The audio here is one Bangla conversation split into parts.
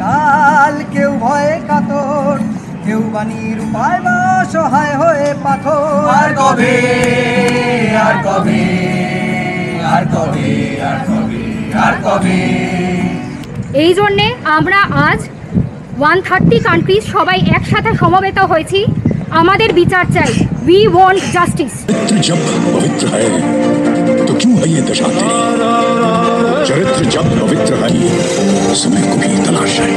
কাল কেউ ভয়ে কাতর, কেউ বাণীর উপায় বা সহায় হয়ে পাথর। আর কবে আর কবে আর কবে আর কবে আর কবে। এই জন্যে আমরা আজ 130 কান্ট্রিজ সবাই একসাথে সমবেত হয়েছি। আমাদের বিচার চাই। We want justice. जब पवित्र है तो क्यों है ये दशा तेरी? चरित्र जब पवित्र है समय को भी तलाश है।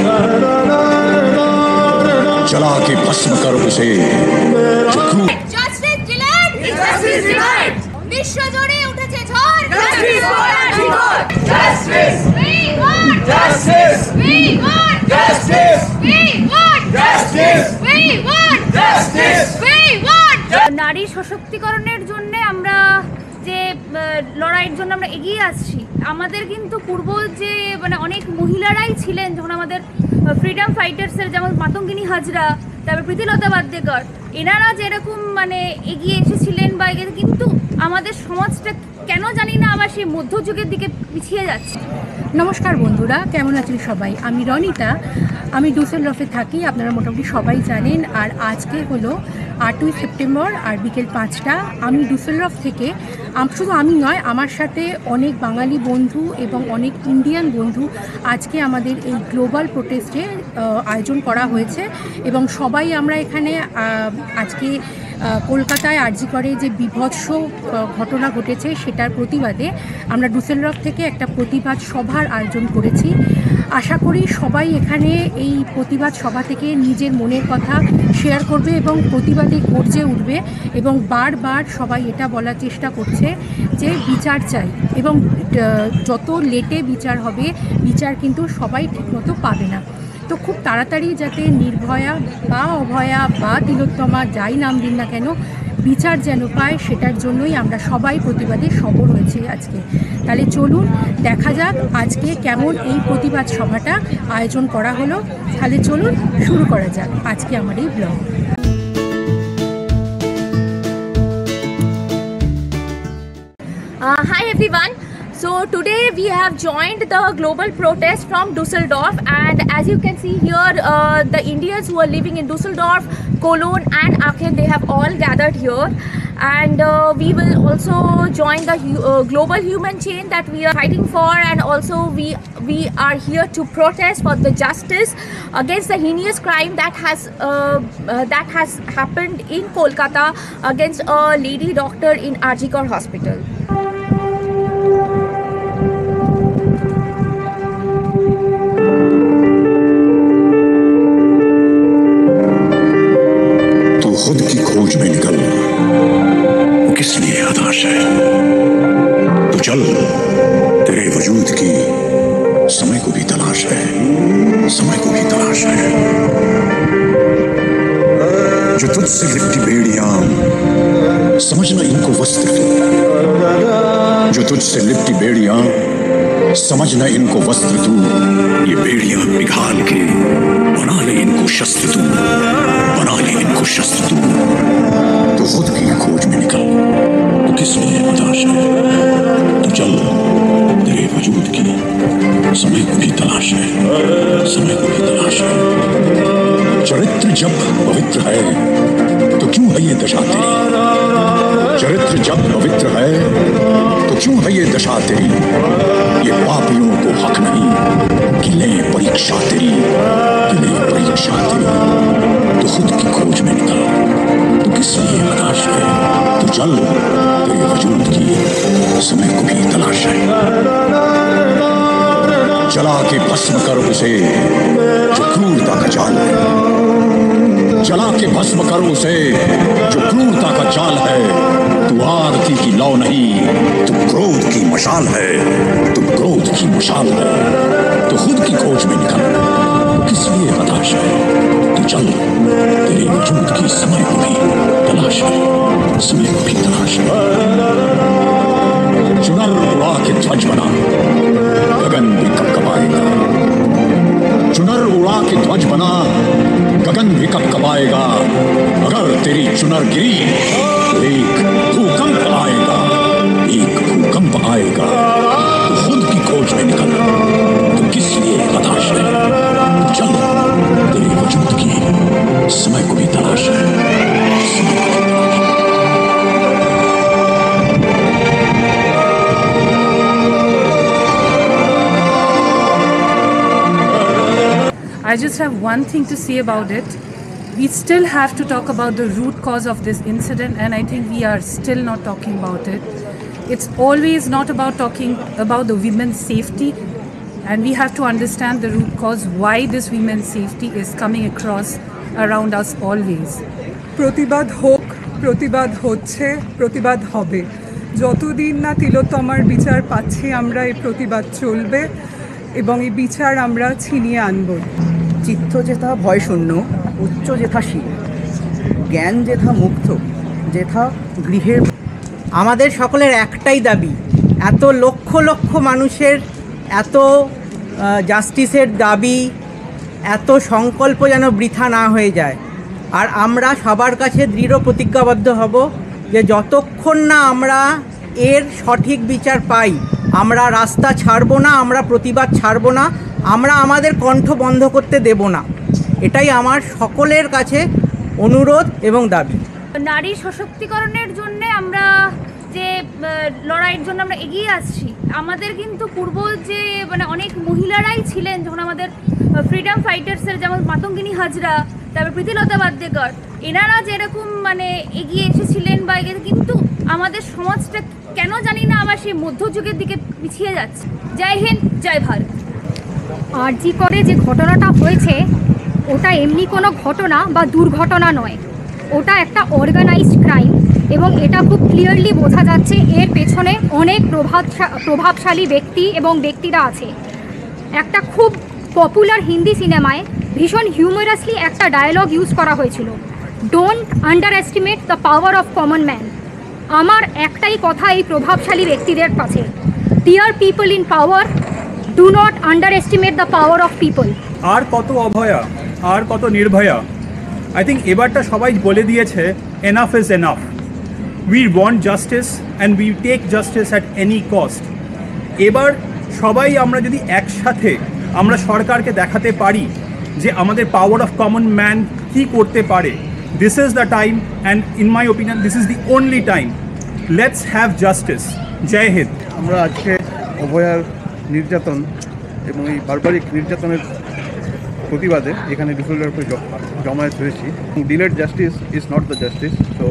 चला के भस्म कर उसे जो क्रूर। Justice delayed, injustice denied. विश्व जोड़े उठेছে ঝড়। Justice for Antigone. Justice. We want Justice. We want Justice. We want Justice. We want Justice. We want নারী সশক্তিকরণের জন্য আমরা যে লড়াইয়ের জন্য আমরা এগিয়ে আসছি, আমাদের কিন্তু পূর্ব যে মানে অনেক মহিলারাই ছিলেন যখন আমাদের ফ্রিডম ফাইটার্সের, যেমন মাতঙ্গিনী হাজরা, তারপর প্রীতিলতা বাদ্দেকর, এনারা যেরকম মানে এগিয়ে এসেছিলেন বা কিন্তু আমাদের সমাজটা কেন জানি না আবার সেই মধ্যযুগের দিকে পিছিয়ে যাচ্ছে। নমস্কার বন্ধুরা, কেমন আছেন সবাই? আমি রনিতা, আমি ডুসেলডর্ফে থাকি, আপনারা মোটামুটি সবাই জানেন। আর আজকে হলো 8ই সেপ্টেম্বর আর বিকেল 5টা। আমি ডুসেলডর্ফ থেকে, শুধু আমি নয়, আমার সাথে অনেক বাঙালি বন্ধু এবং অনেক ইন্ডিয়ান বন্ধু আজকে আমাদের এই গ্লোবাল প্রোটেস্টে আয়োজন করা হয়েছে। এবং সবাই আমরা এখানে আজকে কলকাতায় আরজি করে যে বিভৎস ঘটনা ঘটেছে সেটার প্রতিবাদে আমরা ডুসেলডর্ফ থেকে একটা প্রতিবাদ সভার আয়োজন করেছি। আশা করি সবাই এখানে এই প্রতিবাদ সভা থেকে নিজের মনের কথা শেয়ার করবে এবং প্রতিবাদে গর্জে উঠবে এবং বারবার সবাই এটা বলার চেষ্টা করছে যে বিচার চাই এবং যত লেটে বিচার হবে, বিচার কিন্তু সবাই ঠিকমতো পাবে না। তো খুব তাড়াতাড়ি যাতে নির্ভয়া বা অভয়া বা তিলোত্তমা যাই নাম দিন না কেন বিচার যেন পায়, সেটার জন্যই আমরা সবাই প্রতিবাদে সরব হয়েছি আজকে। তাহলে চলুন দেখা যাক আজকে কেমন এই প্রতিবাদ সভাটা আয়োজন করা হলো। তাহলে চলুন শুরু করা যাক আজকে আমার এই blog. Hi everyone. So today we have joined the global protest from Dusseldorf, and as you can see here, the Indians who are living in Dusseldorf, Cologne and Aachen, they have all gathered here, and we will also join the global human chain that we are fighting for, and also we are here to protest for the justice against the heinous crime that has happened in Kolkata against a lady doctor in RG Kar hospital. खुद की खोज में निकल, वो किस लिए हताश है? तो चल, तेरे वजूद की समय को भी तलाश है, समय को भी तलाश है। जो तुझसे लिपटी बेड़ियां, समझना इनको वस्त्र तू। जो तुझसे लिपटी बेड़ियां, समझना इनको वस्त्र तू। ये बेड़ियां पिघाल के बना ले इनको शस्त्र तू, बना ले इनको शस्त्र तू। तो खुद की खोज में निकल, तो किस लिए हताश है? तो चल, तेरे वजूद की समय को भी तलाश है, समय को भी तलाश है। चरित्र जब पवित्र है तो क्यों है ये दशा तेरी? चरित्र जब पवित्र है तो क्यों है ये दशा तेरी? ये पापियों को हक नहीं कि ले परीक्षा तेरी, कि ले परीक्षा तेरी। तो खुद की खोज में निकल, तो किस लिए हताश है? तो चल, तेरे वजूद की समय को भी तलाश है। चला के भस्म कर उसे जो क्रूरता का जाल है, चला के भस्म कर उसे जो क्रूरता का जाल है। तू आरती की लौ नहीं, तू क्रोध की मशाल है, तू क्रोध की मशाल है। तो खुद की खोज में निकल, किस लिए हताश है? तो चल, तेरे वजूद की समय को भी तलाश है, समय को भी तलाश है। चुनर उड़ा के ध्वज बना, गगन भी कपकपाएगा। चुनर उड़ा के ध्वज बना, गगन भी कपकपाएगा। अगर तेरी चुनर गिरी तो एक भूकंप आएगा, एक भूकंप आएगा। तो खुद की खोज में निकल, तो किस लिए हताश है? समय को भी तलाश है। I just have one thing to say about it. We still have to talk about the root cause of this incident, and I think we are still not talking about it. It's always not about talking about the women's safety, and we have to understand the root cause why this women's safety is coming across around us always. প্রতিবাদ হোক, প্রতিবাদ হচ্ছে, প্রতিবাদ হবে। যতদিন না তিলোত্তমার বিচার পাচ্ছি আমরা এই প্রতিবাদ চলবে এবং এই বিচার আমরা ছিনিয়ে আনব। চিত্ত যেথা ভয় শূন্য, উচ্চ যেথা শীল, জ্ঞান যেথা মুগ্ধ, যেথা গৃহের। আমাদের সকলের একটাই দাবি, এত লক্ষ লক্ষ মানুষের এত জাস্টিসের দাবি, এত সংকল্প যেন বৃথা না হয়ে যায়। আর আমরা সবার কাছে দৃঢ় প্রতিজ্ঞাবদ্ধ হব যে যতক্ষণ না আমরা এর সঠিক বিচার পাই, আমরা রাস্তা ছাড়ব না, আমরা প্রতিবাদ ছাড়ব না, আমরা আমাদের কণ্ঠ বন্ধ করতে দেব না। এটাই আমার সকলের কাছে অনুরোধ এবং দাবি। নারী সশক্তিকরণের জন্য আমরা যে লড়াইয়ের জন্য আমরা এগিয়ে আসছি, আমাদের কিন্তু পূর্ব যে অনেক মহিলারাই ছিলেন যখন আমাদের ফ্রিডম ফাইটার্সের, যেমন মাতঙ্গিনী হাজরা, তারপর প্রীতিলতা বাদ্দেকর, এনারা যেরকম এগিয়ে এসেছিলেন বা কিন্তু আমাদের সমাজটা কেন জানি না আবার সেই মধ্যযুগের দিকে পিছিয়ে যাচ্ছে। জয় হিন্দ, জয় ভারত। আরজি করে যে ঘটনাটা হয়েছে ওটা এমনি কোনো ঘটনা বা দুর্ঘটনা নয়, ওটা একটা অর্গানাইজড ক্রাইম এবং এটা খুব ক্লিয়ারলি বোঝা যাচ্ছে এর পেছনে অনেক প্রভাবশালী ব্যক্তি এবং ব্যক্তিরা আছে। একটা খুব পপুলার হিন্দি সিনেমায় ভীষণ হিউমারাসলি একটা ডায়ালগ ইউজ করা হয়েছিল, don't underestimate the power of common man. আমার একটাই কথা এই প্রভাবশালী ব্যক্তিদের কাছে, dear people in power, do not underestimate the power of people. আর কত অভয়া, আর কত নির্ভয়া। আই থিঙ্ক এবারটা সবাই বলে দিয়েছে, enough is enough. We want justice and we take justice at any cost. এবার সবাই আমরা যদি একসাথে আমরা সরকারকে দেখাতে পারি যে আমাদের পাওয়ার অফ কমন ম্যান কী করতে পারে, this is the time and in my opinion this is the only time. Let's have justice. জয় হিন্দ। আমরা আজকে অভয়ার নির্যাতন এবং এই বারবারিক নির্যাতনের প্রতিবাদে এখানে ডুসেলডর্ফে জমায়েত হয়েছি। Delayed justice is not the justice, so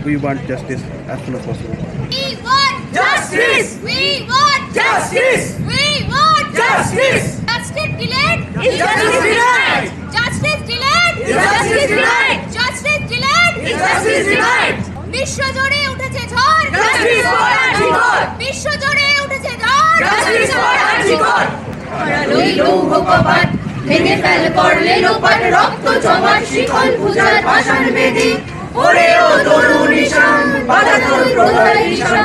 we want justice as soon as possible. We want justice. We want justice. We want justice. Justice delayed is justice denied. Justice delayed is justice denied. Justice delayed is justice denied. বিশ্বজুড়ে উঠেছে ঝড়, justice for Arjikor. বিশ্বজুড়ে উঠেছে ঝড়, justice for Arjikor. হারালোই লৌহ কপাট, ভেঙে ফেল করলে লোপাট, রক্ত জমাট শিকল পূজার পাষাণ বেদী। ওরে ও তরুণ নিশান, বাধা তোর প্রলয় নিশান,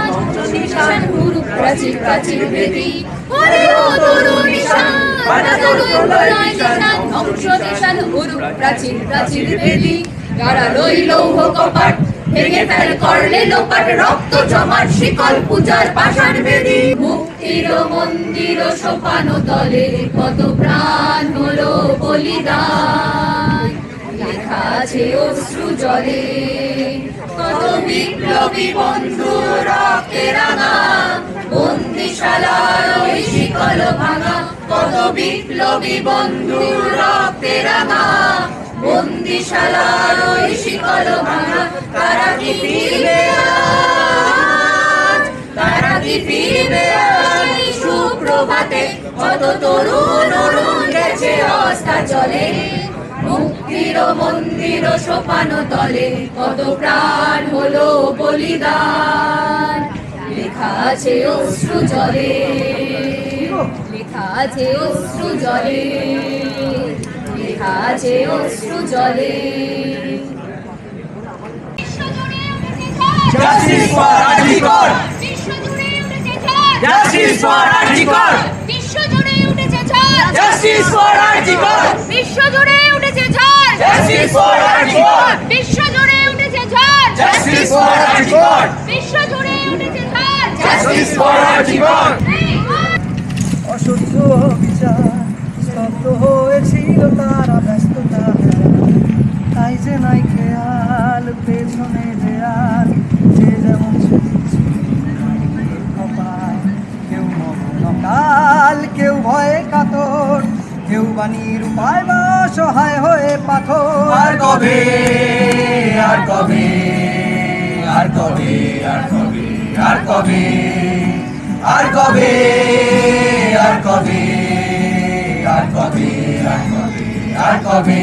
নিশান গুরু প্রাচীর প্রাচীর বেদী। ওরে ও তরুণ নিশান, বাধা তোর প্রলয় নিশান, ধ্বংস নিশান গুরু প্রাচীর প্রাচীর বেদী। হারালোই লৌহ কপাট, ভেঙে ফেল করলে লোপাট, রক্ত জমাট শিকল পূজার পাষাণ বেদী। মুক্তির মন্দির সোপানো তলে কত প্রাণ হলো বলিদান, লেখা আছে অশ্রু জলে কত বিপ্লবী বন্ধু রক্তে রাঙা, বন্দিশালার ওই শিকল ভাঙা, কত বিপ্লবী বন্ধু রক্তে রাঙা, বন্দিশালার ওই শিকল ভাঙা। তারা কি ফিরবে আজ, তারা কি ফিরবে আজ সুপ্রভাতে, কত তরুণ অরুণ গেছে অস্তা চলে। মুক্তির মন্দির সোপানো তলে কত প্রাণ হলো বলিদান, লেখা আছে অশ্রু জলে, লেখা আছে অশ্রু জলে, লেখা আছে অশ্রু জলে। Justice for Arjikor. Justice for Arjikor. বিশ্বজুড়ে উঠেছে ঝড়, Justice for Arjikor. বিশ্বজুড়ে উঠেছে ঝড়, Justice for Arjikor. বিশ্বজুড়ে উঠেছে ঝড়, Justice for Arjikor. বিশ্বজুড়ে উঠেছে ঝড়, Justice for Arjikor. অসহ্য বিচার স্তব্ধ হয়েছিল তারা ব্যস্ততা, প্রাণীর উপায় বা সহায় হয়ে পাথর। আর কবে আর কবে আর কবে আর কবে আর কবে আর কবে আর কবে আর কবে আর কবে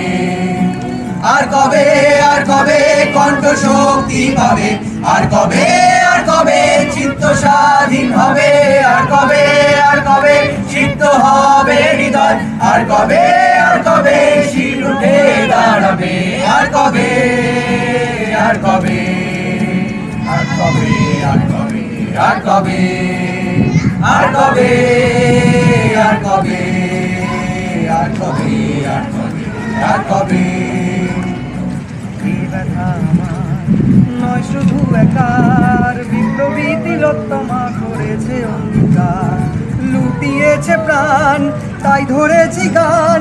আর কবে আর কবে কণ্ঠ শক্তি পাবে, আর কবে চিত্ত স্বাধীন হবে, আর কবে চিত্ত হবে হৃদয়, আর কবে শির উঠে দাঁড়াবে, আর কবে আর কবে আর কবে আর কবে আর কবে আর কবে আর কবে আর কবে আর কবে আর কবে। এই ব্যথা আমার নয় শুধু একার, বিপ্লবী তিলোত্তমা করেছে অঙ্গীকার, লুটিয়েছে প্রাণ তাই ধরেছি গান,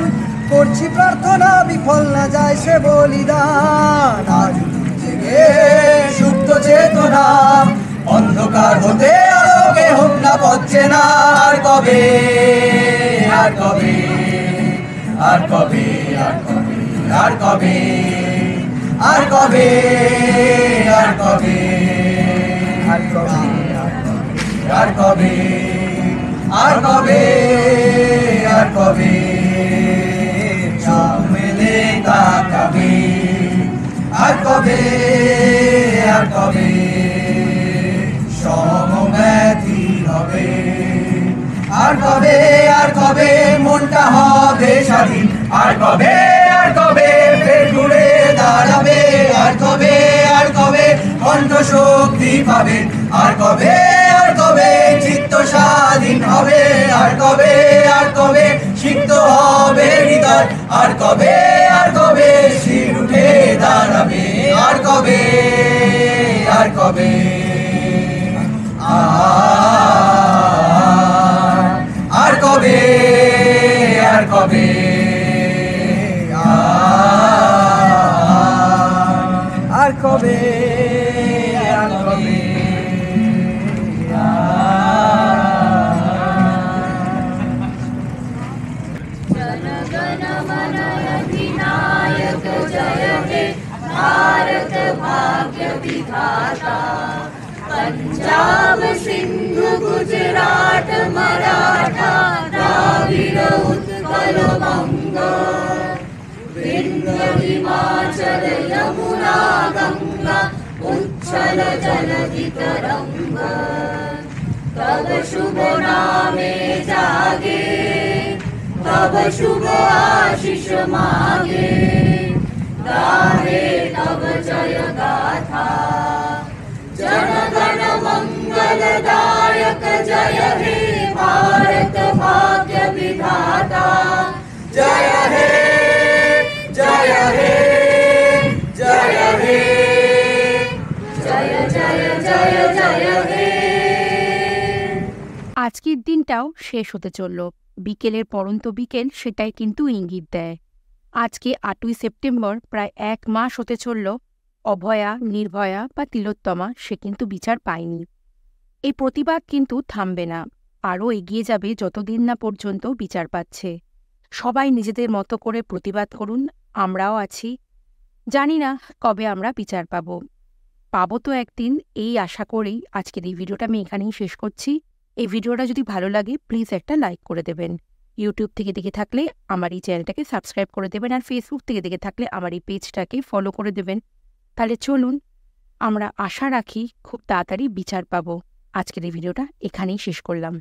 করছি প্রার্থনা বিফল না যায় সে বলিদান। আজ জেগে সুপ্ত চেতনা, অন্ধকার হতে আলোকে হোক না পথে না, আর কবে আর কবে আর কবে আর কবে আর কবে আর কবে আর কবে আর কবে আর কবে আর কবে আর কবে চোখ মেলে তাকাবে, আর কবে আর কবে সমব্যথী হবে, আর কবে মনটা হবে স্বাধীন, আর কবে ফের ঘুরে দাঁড়াবে, আর কবে কণ্ঠ শক্তি পাবে, আর কবে চিত্ত স্বাধীন হবে, আর কবে সিক্ত হবে হৃদয়, আর কবে শির উঠে দাঁড়াবে, আর কবে আর কবে আর কবে আর কবে আর কবে আর কবে। जनगण मन अधिनायक जय हे भारत भाग्य विधाता, पंजाब सिंधु गुजरात मराठा द्राविड़ उत्कल बंग, विंध्य हिमाचल यमुना गंगा उच्छल जलधि तरंग, तब शुभ नामे जागे तब शुभ आशीष मागे, गाहे तब जय गाथा जनगण मंगलदायक जय हे भारत भाग्य विधाता, जय हे जय हे जय हे जय जय जय जय हे। আজকের দিনটাও শেষ হতে চলল, বিকেলের পরন্ত বিকেল সেটাই কিন্তু ইঙ্গিত দেয়। আজকে 8ই সেপ্টেম্বর, প্রায় 1 মাস হতে চলল অভয়া, নির্ভয়া বা তিলোত্তমা সে কিন্তু বিচার পায়নি। এই প্রতিবাদ কিন্তু থামবে না, আরও এগিয়ে যাবে যতদিন না পর্যন্ত বিচার পাচ্ছে। সবাই নিজেদের মতো করে প্রতিবাদ করুন, আমরাও আছি। জানি না কবে আমরা বিচার পাবো তো একদিন, এই আশা করেই আজকের এই ভিডিওটা আমি এখানেই শেষ করছি। এই ভিডিওটা যদি ভালো লাগে প্লিজ একটা লাইক করে দেবেন। ইউটিউব থেকে দেখে থাকলে আমার এই চ্যানেলটাকে সাবস্ক্রাইব করে দেবেন, আর ফেসবুক থেকে দেখে থাকলে আমার এই পেজটাকে ফলো করে দেবেন। তাহলে চলুন, আমরা আশা রাখি খুব তাড়াতাড়ি বিচার পাবো। আজকের এই ভিডিওটা এখানেই শেষ করলাম।